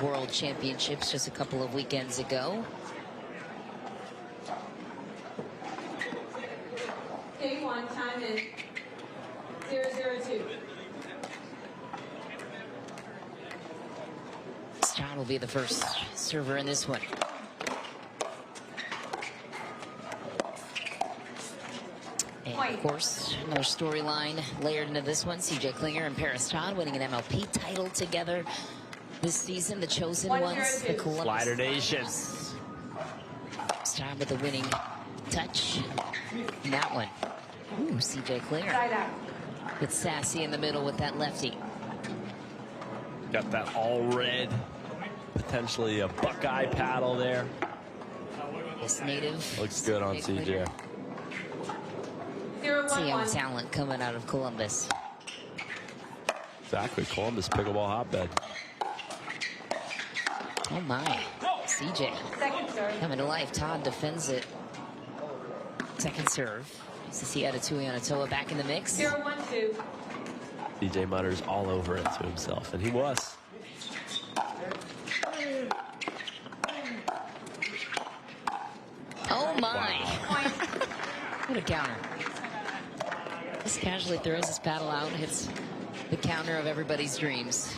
World Championships just a couple of weekends ago. Game 1, time is 0-0-2. Stroud will be the first server in this one. And of course, another storyline layered into this one. CJ Klinger and Todd winning an MLP title together this season. The chosen ones, the Columbus Slider Nation. Stroud with the winning touch. And that one. Ooh, CJ Klinger. With Sassy in the middle with that lefty. Got that all red, potentially a Buckeye paddle there. This native. Looks good on CJ. See young talent coming out of Columbus. Exactly, Columbus pickleball hotbed. Oh my, CJ coming to life. Todd defends it. Second serve. Nice to see Tuionetoa back in the mix. 0-1-2. CJ mutters all over it to himself, and he was. Oh my! What a counter. Just casually throws his paddle out, hits the counter of everybody's dreams.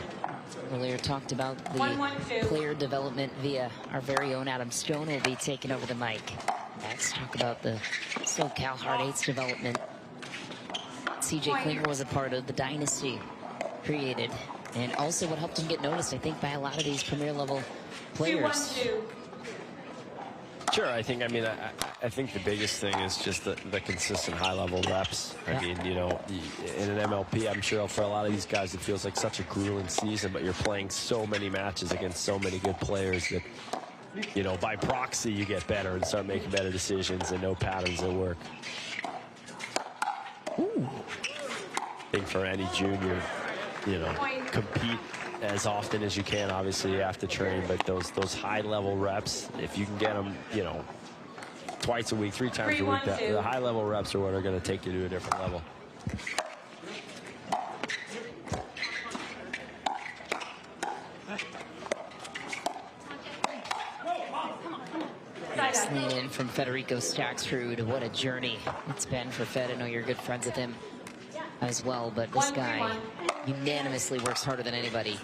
Earlier talked about the player development via our very own Adam Stone will be taking over the mic. Let's talk about the SoCal Hard Eights development. CJ Klinger was a part of the dynasty created, and also what helped him get noticed, I think, by a lot of these premier level players. Sure, I think the biggest thing is just the consistent high-level reps. I mean, you know, in an MLP, I'm sure for a lot of these guys, it feels like such a grueling season, but you're playing so many matches against so many good players that, you know, by proxy, you get better and start making better decisions and know patterns that work. Ooh. I think for any junior, you know, compete as often as you can. Obviously, you have to train, but those high-level reps, if you can get them, you know, twice a week, 3 times a week, the high-level reps are what are going to take you to a different level. Nice lean in from Federico Staksrud. What a journey it's been for Fed. I know you're good friends with him as well, but this guy unanimously works harder than anybody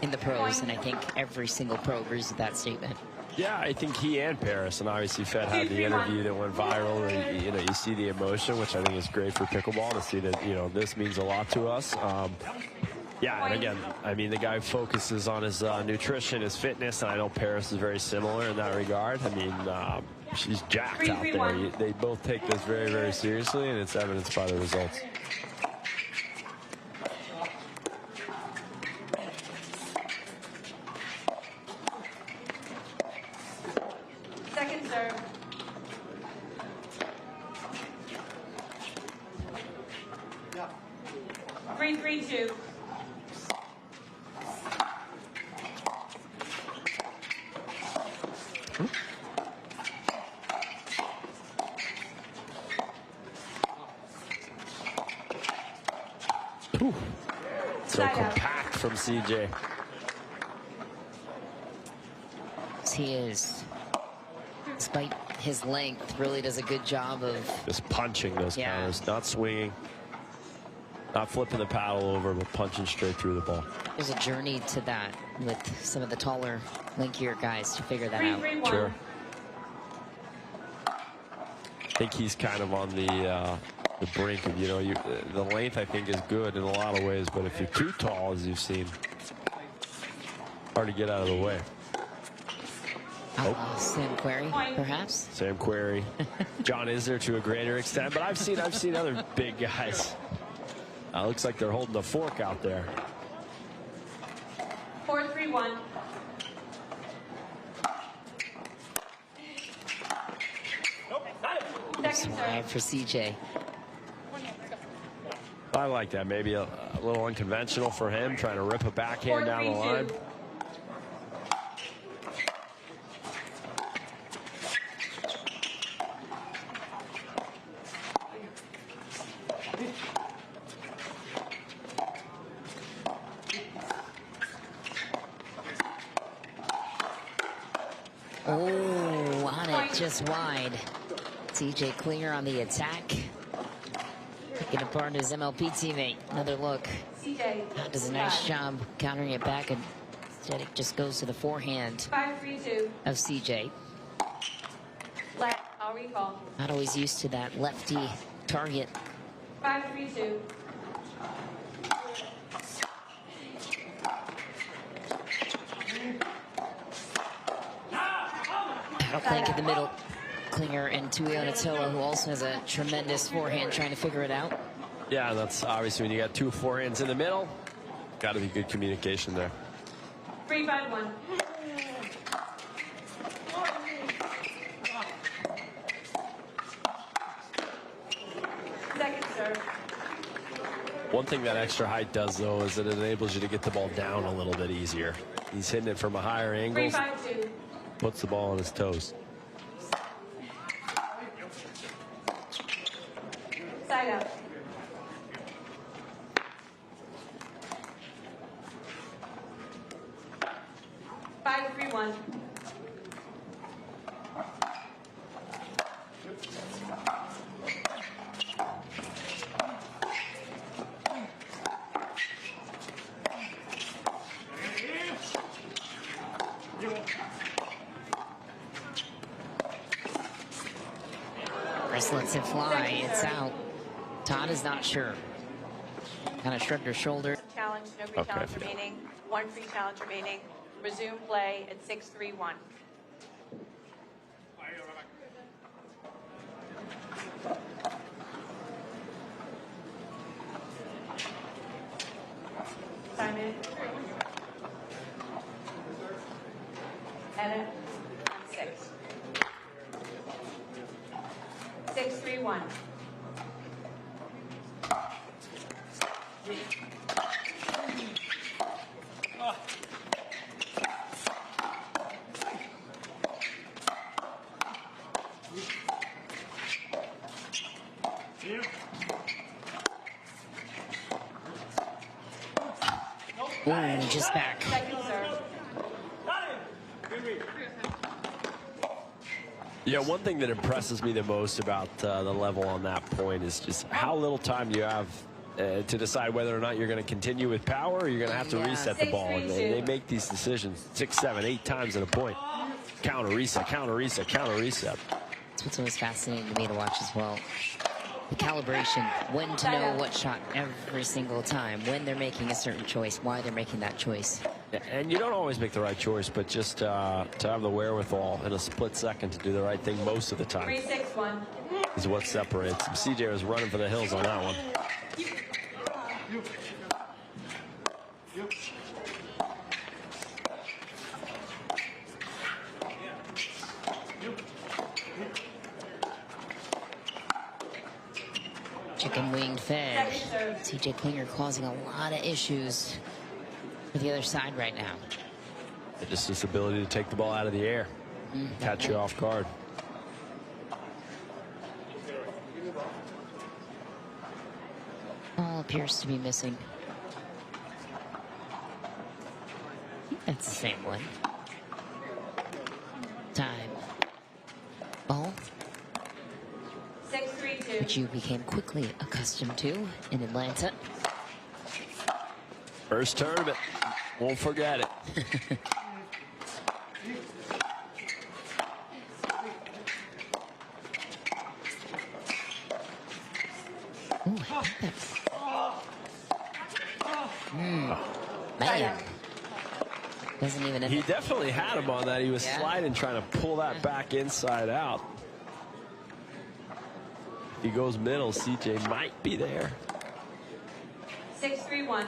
in the pros, and I think every single pro agrees with that statement. Yeah, I think he and Paris, and obviously Fed had the interview that went viral, and you know, you see the emotion, which I think is great for pickleball to see that, you know, this means a lot to us. Yeah, and again, I mean, the guy focuses on his nutrition, his fitness, and I know Paris is very similar in that regard. I mean, she's jacked out there. They both take this very, very seriously, and it's evidenced by the results. Second serve. 3-3-2. So compact from CJ. He is, despite his length, really does a good job of just punching those counters, not swinging, not flipping the paddle over, but punching straight through the ball. There's a journey to that with some of the taller, lankier guys to figure that out. Sure. I think he's kind of on the brink of, you know, the length I think is good in a lot of ways, but if you're too tall, as you've seen, hard to get out of the way. Sam Querrey, perhaps. Sam Querrey. John Isner to a greater extent, but I've seen other big guys. Looks like they're holding the fork out there. 4-3-1. Second serve for CJ. I like that. Maybe a little unconventional for him, trying to rip a backhand down the line. Oh, on it, just wide. CJ Klinger on the attack. Picking apart his MLP teammate. Another look. CJ. Does a nice job countering it back, and instead it just goes to the forehand 5-3-2. of CJ. Flat. I'll recall. Not always used to that lefty target. 5-3-2. Paddle plank in the middle. Klinger and Tuionetoa, who also has a tremendous forehand, trying to figure it out. Yeah, and that's obviously when you got two forehands in the middle. Got to be good communication there. 3-5-1. Second serve. One thing that extra height does, though, is that it enables you to get the ball down a little bit easier. He's hitting it from a higher angle. 3-5-2. Puts the ball on his toes. Side out. Five, 3-1. Chris lets it fly. It's out. Todd is not sure. Kind of shrugged her shoulder. Challenge, no free challenge remaining. One free challenge remaining. Resume play at 6-3-1. Time in. Edit. 6. 6-3-1. Ooh, just back. Second serve. Yeah, one thing that impresses me the most about the level on that point is just how little time you have to decide whether or not you're going to continue with power or you're going to have to reset the ball. And they make these decisions 6, 7, 8 times at a point. Counter, reset, counter, reset, counter, reset. That's what's always fascinating to me to watch as well. The calibration, when to know what shot every single time, when they're making a certain choice, why they're making that choice. And you don't always make the right choice, but just to have the wherewithal in a split second to do the right thing most of the time 3-6-1. is what separates them. CJ was running for the hills on that one. Chicken winged fed. CJ Klinger causing a lot of issues for the other side right now. Just this ability to take the ball out of the air, catch you off guard. All appears to be missing. I think that's the same one. Time. Ball, 6-3-2. which you became quickly accustomed to in Atlanta. First tournament, won't forget it. Ooh, I think that's... Man. Doesn't even... He definitely had him on that. He was sliding, trying to pull that back inside out. He goes middle, CJ might be there. 6-3-1.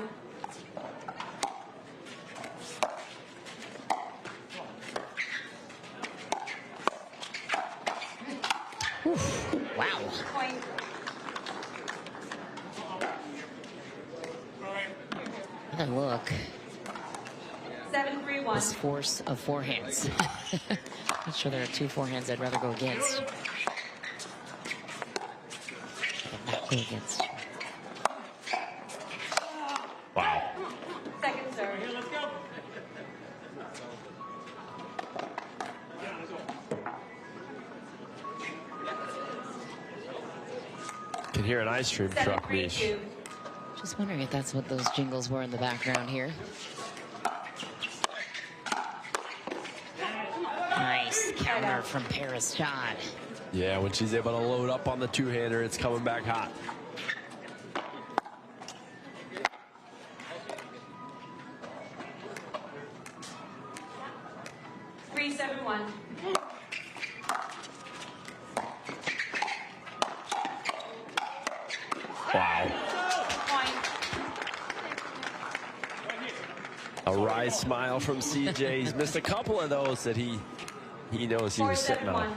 Wow. Point. And look, 7-3-1. this force of forehands. Not sure there are two forehands I'd rather go against. Not go against. Wow. Second serve. hear an ice cream truck, Mish. Just wondering if that's what those jingles were in the background here. Nice counter from Todd. Yeah, when she's able to load up on the two-hander, it's coming back hot. Wow. A wry smile from CJ. He's missed a couple of those that he knows he was sitting on.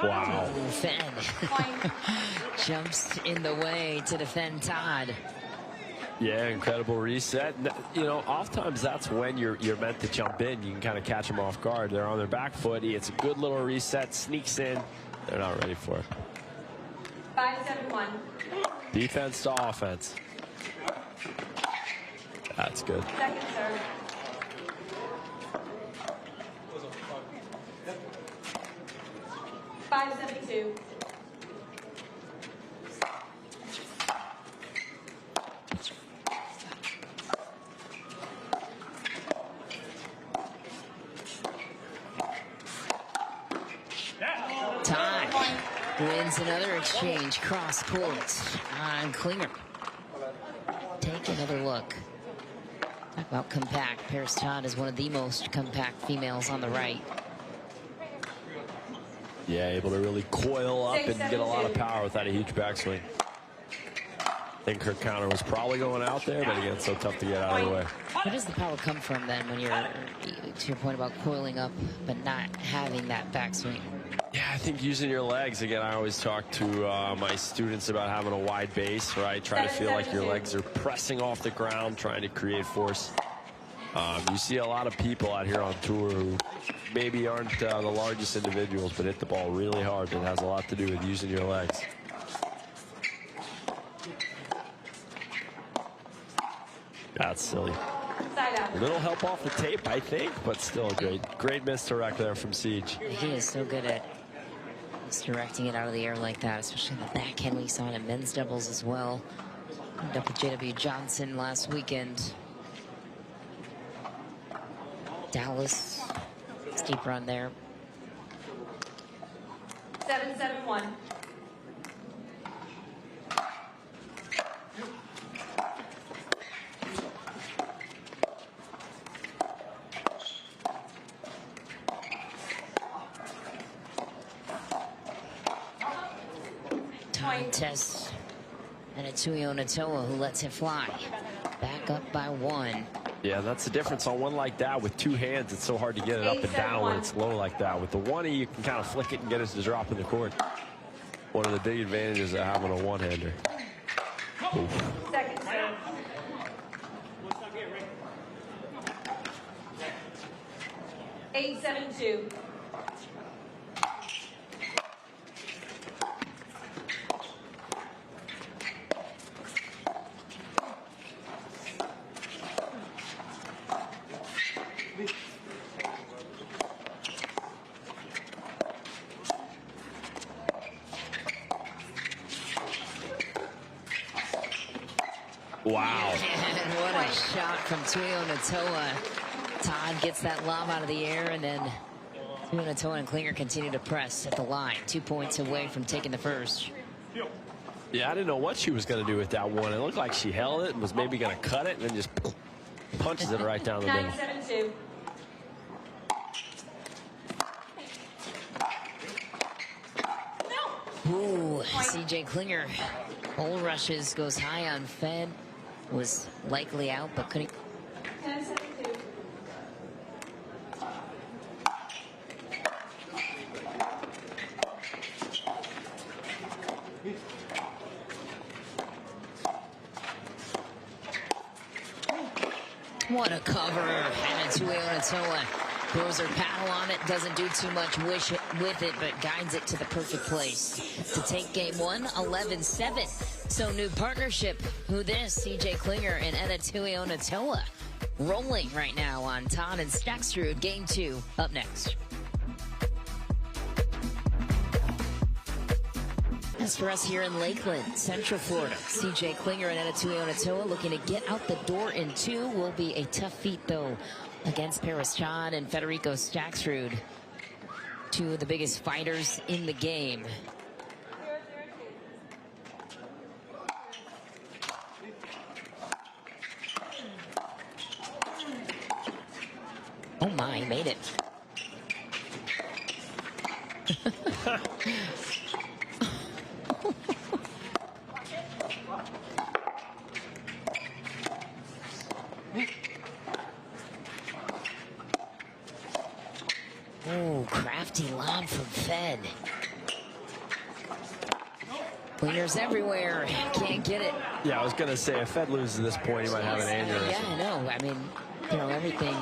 Wow. Fed jumps in the way to defend Todd. Yeah, incredible reset. You know, oftentimes that's when you're meant to jump in. You can kind of catch them off guard. They're on their back foot. It's a good little reset, sneaks in. They're not ready for it. 5-7-1. Defense to offense. That's good. Second serve. Two. Todd wins another exchange cross court on Klinger. Take another look. Talk about compact. Todd is one of the most compact females on the right. Yeah, able to really coil up and get a lot of power without a huge backswing. I think her counter was probably going out there, but again, so tough to get out of the way. Where does the power come from then when you're, to your point about coiling up, but not having that backswing? Yeah, I think using your legs. Again, I always talk to my students about having a wide base, right? Try to feel like your legs are pressing off the ground, trying to create force. You see a lot of people out here on tour who maybe aren't the largest individuals, but hit the ball really hard. It has a lot to do with using your legs. That's silly. A little help off the tape, I think, but still a great misdirect there from Siege. He is so good at misdirecting it out of the air like that, especially in the backhand we saw it in men's doubles as well. Ended up with J.W. Johnson last weekend. Dallas, steep run there. 7-7-1. Contest and a Tuionetoa who lets it fly. Back up by 1. Yeah, that's the difference on one like that. With two hands, it's so hard to get it up and down when it's low like that. With the one-e, you can kind of flick it and get it to drop in the court. One of the big advantages of having a one-hander. Second serve. 8-7-2. Wow. And what a shot from Tuionetoa. Todd gets that lob out of the air, and then Tuionetoa and Klinger continue to press at the line. 2 points away from taking the first. Yeah, I didn't know what she was going to do with that one. It looked like she held it and was maybe going to cut it, and then just punches it right down the middle. 9-7-2. Ooh, CJ Klinger. Bull rushes, goes high on Fed. Was likely out, but couldn't. 10-7-2. What a cover. And a Tuionetoa Throws her paddle on it, doesn't do too much with it, but guides it to the perfect place to take game one, 11-7. So new partnership, who this? CJ Klinger and Tuionetoa rolling right now on Todd and Staksrud. Game two up next. As for us here in Lakeland, Central Florida, CJ Klinger and Tuionetoa looking to get out the door in two. Will be a tough feat, though, against Todd and Federico Staksrud, two of the biggest fighters in the game. Oh my, made it. Oh, crafty lob from Fed. Cleaners everywhere. Can't get it. Yeah, I was going to say, if Fed loses this point, he might have an aneurysm. Yeah, I know. I mean, you know, everything.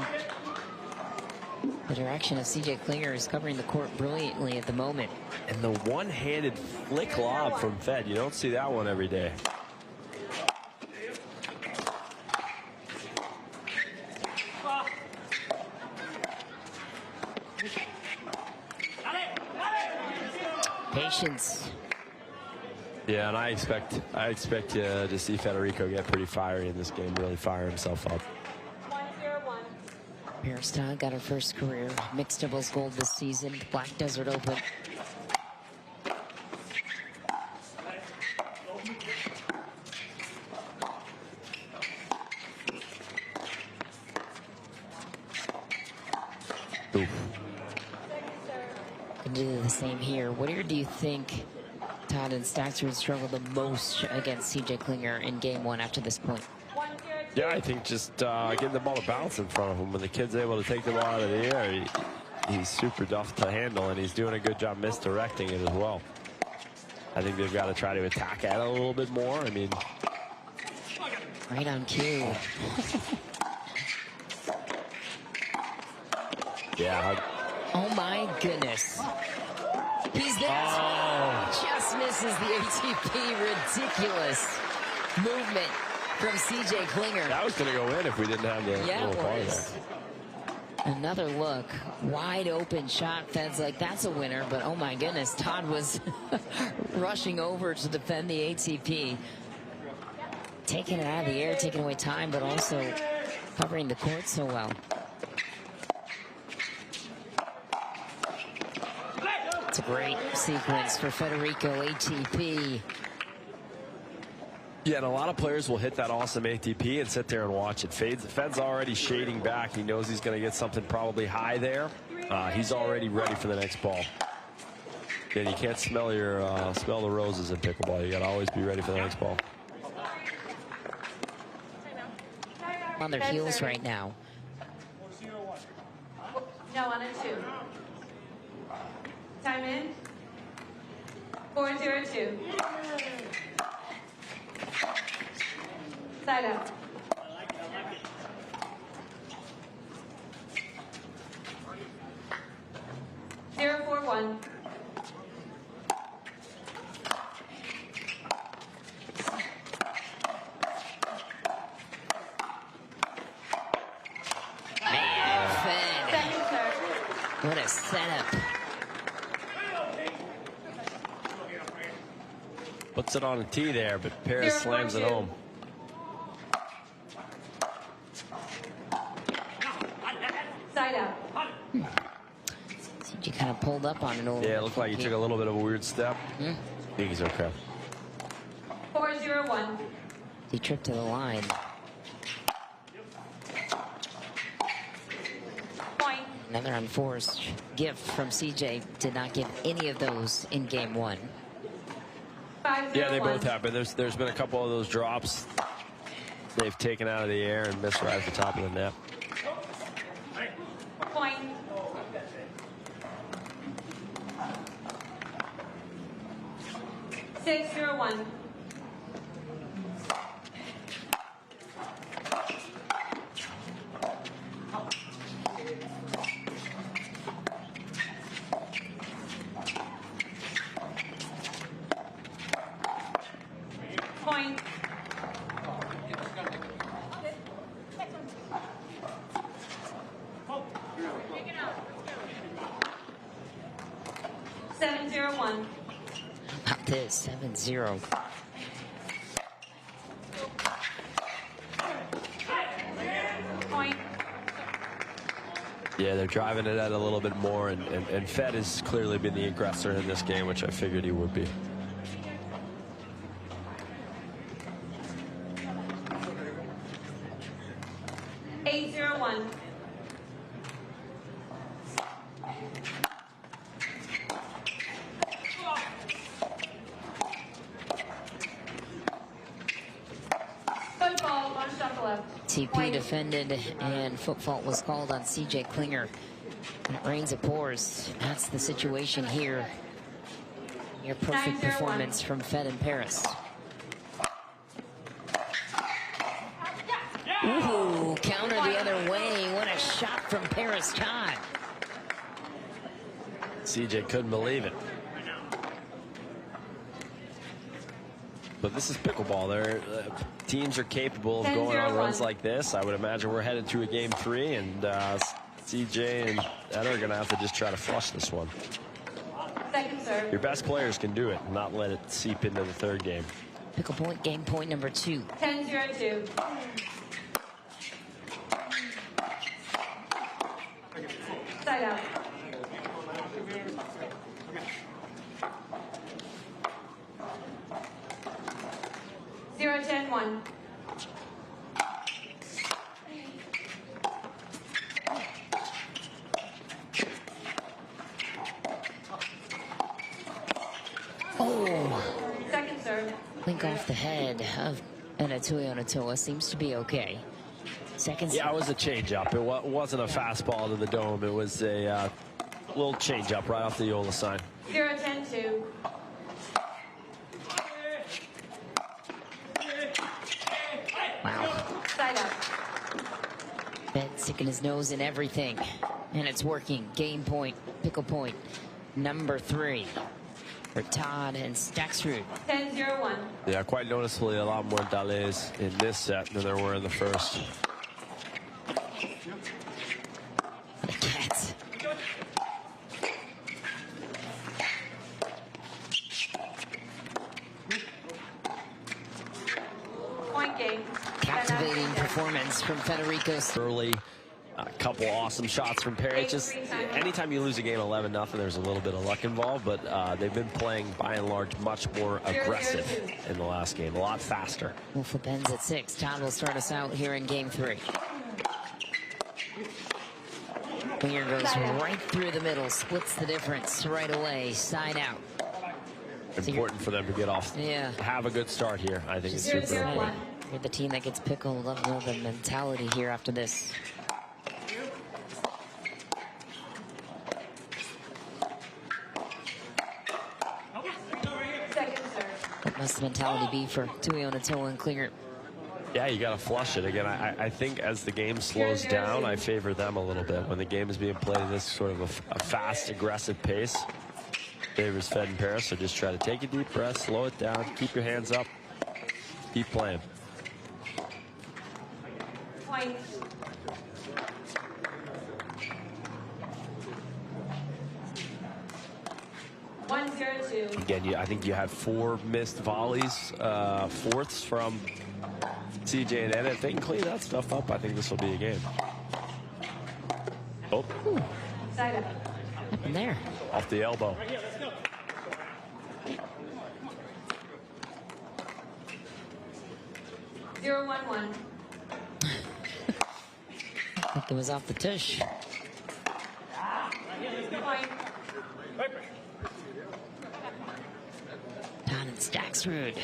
The direction of CJ Klinger is covering the court brilliantly at the moment. And the one-handed flick lob from Fed, you don't see that one every day. Patience. Yeah, and I expect to see Federico get pretty fiery in this game, really fire himself up. Todd got her first career mixed doubles gold this season, Black Desert Open. Oof. Can do the same here. Where do you think Todd and Staksrud struggled the most against CJ Klinger in game one after this point? Yeah, I think just getting the ball to bounce in front of him. When the kid's able to take the ball out of the air, he's super tough to handle, and he's doing a good job misdirecting it as well. I think they've got to try to attack at it a little bit more. I mean, right on cue. Yeah. Oh my goodness. He's there. Oh. Just misses the ATP. Ridiculous movement from CJ Klinger. That was going to go in if we didn't have the little part there. Another look, wide open shot. Fed's like, that's a winner, but oh my goodness, Todd was rushing over to defend the ATP. Taking it out of the air, taking away time, but also covering the court so well. It's a great sequence for Federico ATP. Yeah, and a lot of players will hit that awesome ATP and sit there and watch it. Fed's already shading back. He knows he's going to get something probably high there. He's already ready for the next ball. And you can't smell smell the roses in pickleball. You got to always be ready for the next ball. On their heels right now. No, on a 2. Time in. 4-0-2. Side up. Zero, 4-1. What a setup. Puts it on a tee there, but Paris slams it home. Side up. You kind of pulled up on it a little bit. Yeah, it looked like he took a little bit of a weird step. I think he's okay. 4-0-1. He tripped to the line. Point. Another unforced gift from CJ. Did not give any of those in game one. 5-0-1. Yeah, they both have been. There's been a couple of those drops they've taken out of the air and missed right at the top of the net. Point. Six, 0-1. 7-0-1. How about this? 7-0. Point. Yeah, they're driving it out a little bit more, and Fed has clearly been the aggressor in this game, which I figured he would be. TP defended, and foot fault was called on CJ Klinger. When it rains, it pours. That's the situation here. Your perfect performance from Fed and Paris. Ooh, counter the other way. What a shot from Paris Todd. CJ couldn't believe it. But this is pickleball. Teams are capable of going on runs like this. I would imagine we're headed to a game 3, and CJ and Ed are going to have to just try to flush this one. Second serve. Your best players can do it, not let it seep into the third game. Pickle point, game point number 2. 10-0-2. Side out. Zero, 10-1. Oh. Second serve. Link off the head of Tuionetoa. Seems to be okay. Second serve. Yeah, it was a changeup. It wasn't a fastball to the dome. It was a little changeup right off the Veolia sign. 0-10-2. Wow. Side out. Fed sticking his nose in everything. And it's working. Game point, pickle point, number 3 for Todd and Staksrud. 10-0-1. Yeah, quite noticeably a lot more delays in this set than there were in the first. The Cats. Point game. Captivating performance from Federico. Early, a couple awesome shots from Perry. Just anytime you lose a game 11-0, there's a little bit of luck involved, but they've been playing by and large much more aggressive in the last game, a lot faster. We'll flip ends at 6. Todd will start us out here in game 3. Klinger goes right through the middle, splits the difference right away, side out. Important for them to get off. Yeah. Have a good start here. I think it's super important. You're the team that gets pickled. Love the mentality here after this. Second serve. What must the mentality be for Tuionetoa and Klinger? Yeah, you got to flush it. Again, I think as the game slows down, I favor them a little bit. When the game is being played at this sort of a fast, aggressive pace, favors Fed and Paris. So just try to take a deep breath, slow it down, keep your hands up, keep playing. Point. Again, I think you had 4 missed volleys, fourths from CJ and Ed. If they can clean that stuff up, I think this will be a game. Oh. Side up. What happened there? Off the elbow. Zero, 1-1. I think it was off the tush. Point. Todd and Staksrud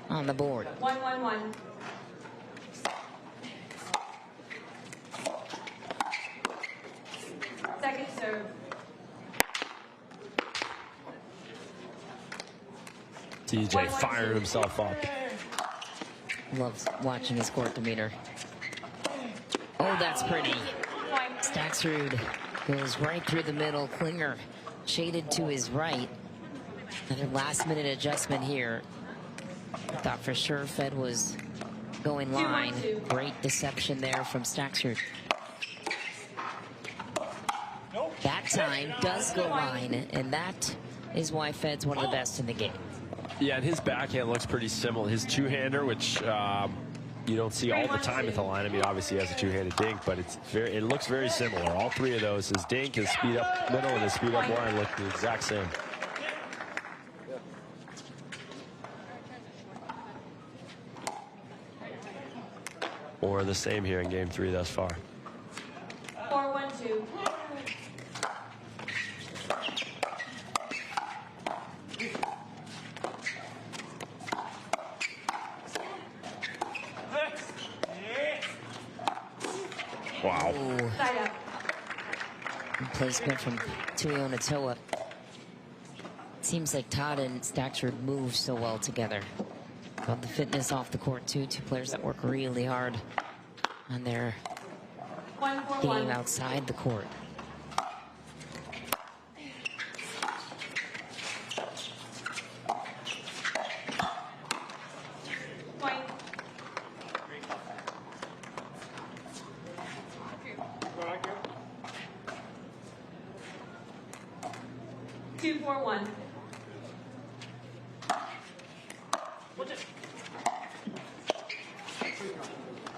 on the board. 1-1-1. Second serve. CJ firing himself up. Loves watching his court demeanor. Oh, that's pretty. Point. Staksrud goes right through the middle. Klinger shaded to his right. Another last-minute adjustment here. I thought for sure Fed was going line. Great deception there from Staksrud. That that time does go line, and that is why Fed's one of the best in the game. Yeah, and his backhand looks pretty similar. His two-hander, which you don't see all the time at the line. I mean, obviously he has a two-handed dink, but it looks very similar. All three of those, his dink, his speed up middle, and his speed up line look the exact same. Or the same here in game 3 thus far. 4-1-2. Wow. Side up. Placement from Tuionetoa. Seems like Todd and Staksrud move so well together. But the fitness off the court too. Two players that work really hard on their 1-4-1. game outside the court. Point. Two, 4-1.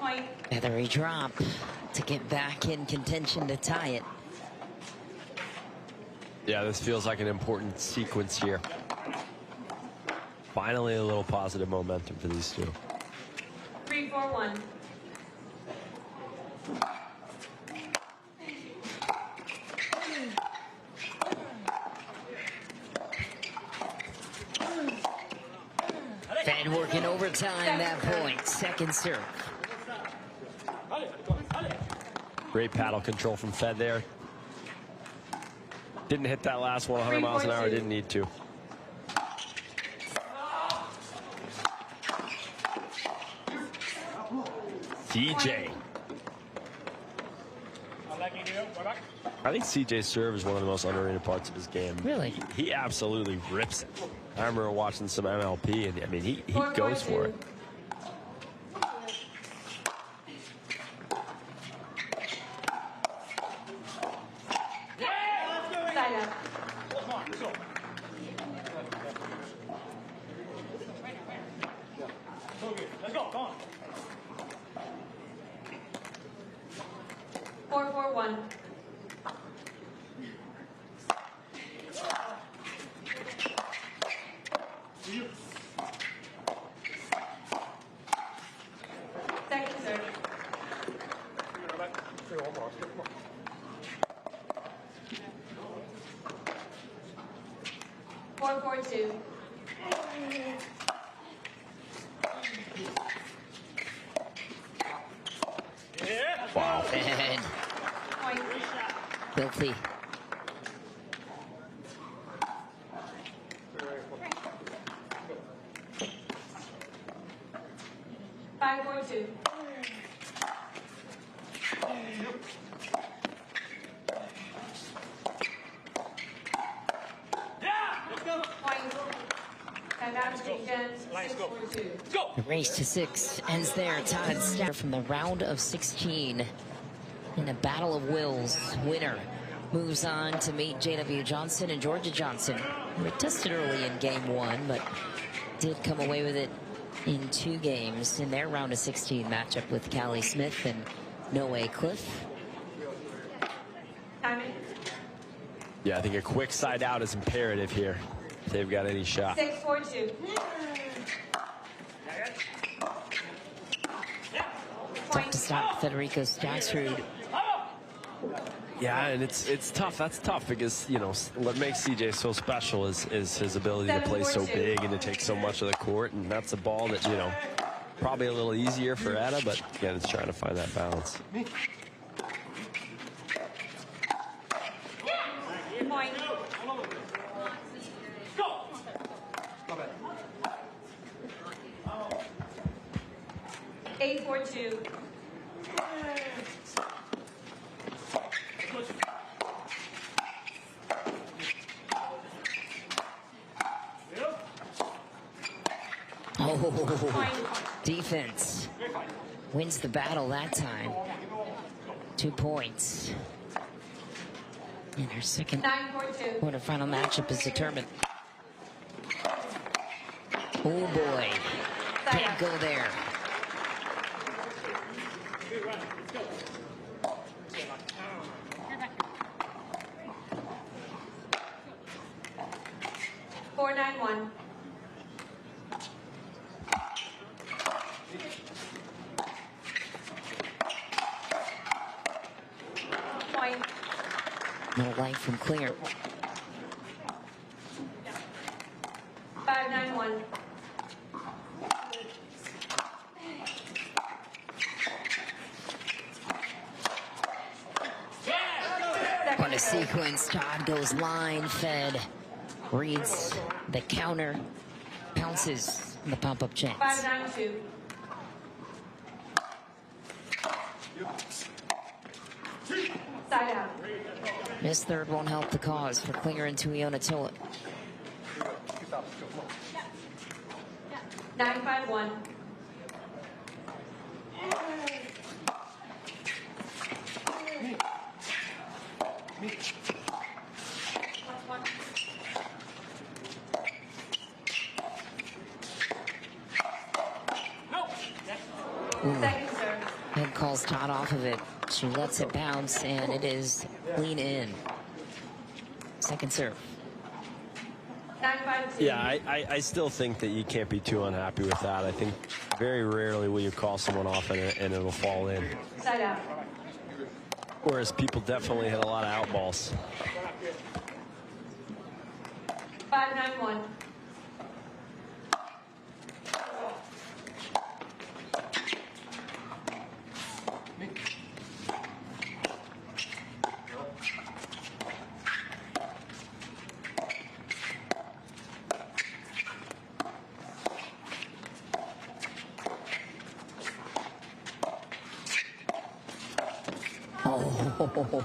Point. Feathery drop to get back in contention to tie it. Yeah, this feels like an important sequence here. Finally, a little positive momentum for these two. 3-4-1. Fed working overtime that point. Second serve. Great paddle control from Fed there. Didn't hit that last one 100 miles an hour. Didn't need to. CJ. I think CJ's serve is one of the most underrated parts of his game. Really? He absolutely rips it. I remember watching some MLP, and I mean, he goes for it. Side up. Let's go, come on. 4-4-1. Second serve. 4-4-2. Wow. And Point. filthy. Five, 4-2. Point. Time out to defense. 6-4-2. The race to 6 ends there. Todd and Staksrud from the round of 16 in a battle of wills. Winner moves on to meet J.W. Johnson and Georgia Johnson. They were tested early in game 1, but did come away with it in 2 games in their round of 16 matchup with Callie Smith and Noe Cliff. Timing. Yeah, I think a quick side out is imperative here if they've got any shot. 6-4-2. Tough to stop Federico Staksrud. Yeah, and it's tough. That's tough because, you know, what makes CJ so special is his ability to play so big and to take so much of the court. And that's a ball that, you know, probably a little easier for Etta, but again, it's trying to find that balance. Point. 8-4-2. Oh, defense wins the battle that time. 2 points. And our second 9-4-2. quarterfinal matchup is determined. Oh boy, can't go there. Four, 9-1. Point. No light from Klinger. 5-9-1. What a sequence. Todd goes line, Fed reads the counter, pounces the pop-up chance. 5-9-2. Side out. This third won't help the cause for Klinger and Tuionetoa. 9-5-1. Second serve. Head calls Todd off of it. She lets it bounce, and it is clean in. Second serve. 9-5-2. Yeah, I still think that you can't be too unhappy with that. I think very rarely will you call someone off and it'll fall in. Side out. Whereas people definitely hit a lot of out balls. 5-9-1.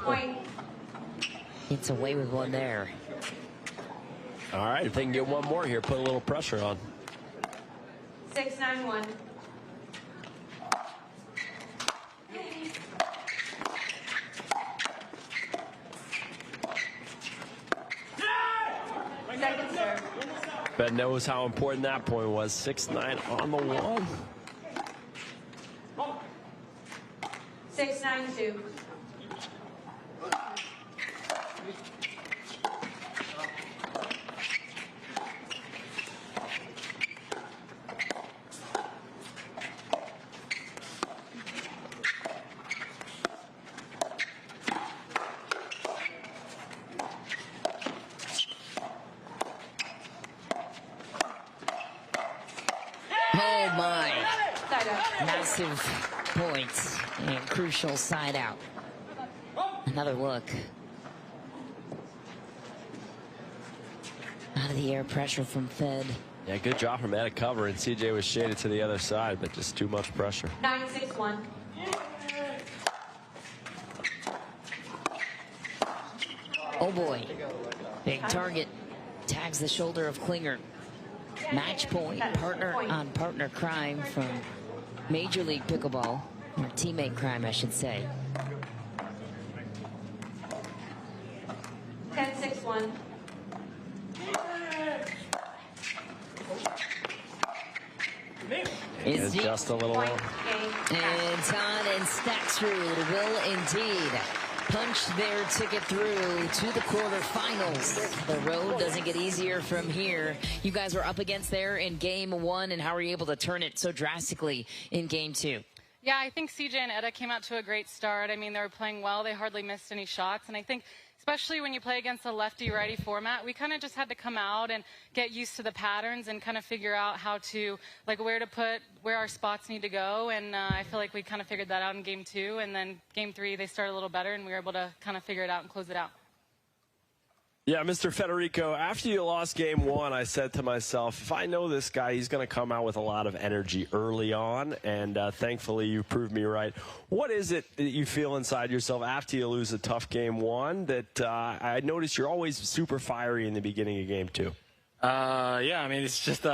Point. It's away with one there. All right, if they can get one more here, put a little pressure on. 6-9-1. Second serve. Ben knows how important that point was. 6-9 on the one. 6-9-2. Oh my. Side out. Massive points and crucial side out. Another look. Out of the air pressure from Fed. Yeah, good job from Ed cover, and CJ was shaded to the other side, but just too much pressure. 9-6-1. Oh boy. Big target. Tags the shoulder of Klinger. Match point. Partner on partner crime from Major League Pickleball. Or teammate crime, I should say. 10-6-1. Is deep. Just a little Point. low. Game. And Todd and Staksrud will indeed punch their ticket through to the quarterfinals. The road doesn't get easier from here. You guys were up against there in game one, and how were you able to turn it so drastically in game two? Yeah, I think CJ and Etta came out to a great start. I mean, they were playing well. They hardly missed any shots. And I think, especially when you play against a lefty-righty format, we kind of just had to come out and get used to the patterns and kind of figure out how to, like, where our spots need to go. And I feel like we kind of figured that out in game two. And then game three, they started a little better, and we were able to kind of figure it out and close it out. Yeah, Mr. Federico, after you lost game one, I said to myself, if I know this guy, he's going to come out with a lot of energy early on, and thankfully you proved me right. What is it that you feel inside yourself after you lose a tough game one that I noticed you're always super fiery in the beginning of game two? Yeah, I mean, it's just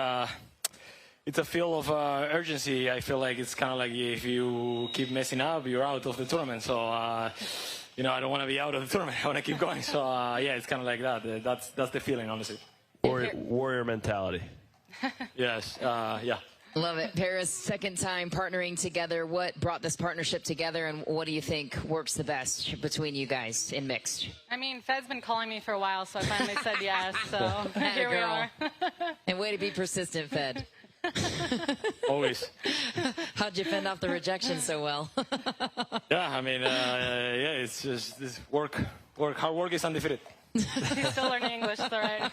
it's a feel of urgency. I feel like it's kind of like if you keep messing up, you're out of the tournament. So you know, I don't want to be out of the tournament. I want to keep going. So yeah, it's kind of like that. That's the feeling, honestly. Warrior mentality. Yes. Yeah. Love it. Paris, second time partnering together. What brought this partnership together, and what do you think works the best between you guys in mixed? I mean, Fed's been calling me for a while, so I finally said yes. So here we are. And way to be persistent, Fed. Always. How'd you fend off the rejection so well? Yeah, I mean, yeah, it's just this hard work is undefeated. He's still learning English, it's all right.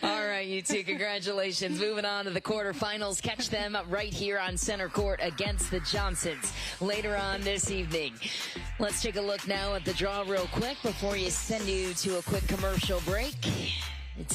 All right, you two, congratulations. Moving on to the quarterfinals. Catch them right here on center court against the Johnsons later on this evening. Let's take a look now at the draw real quick before you send you to a quick commercial break.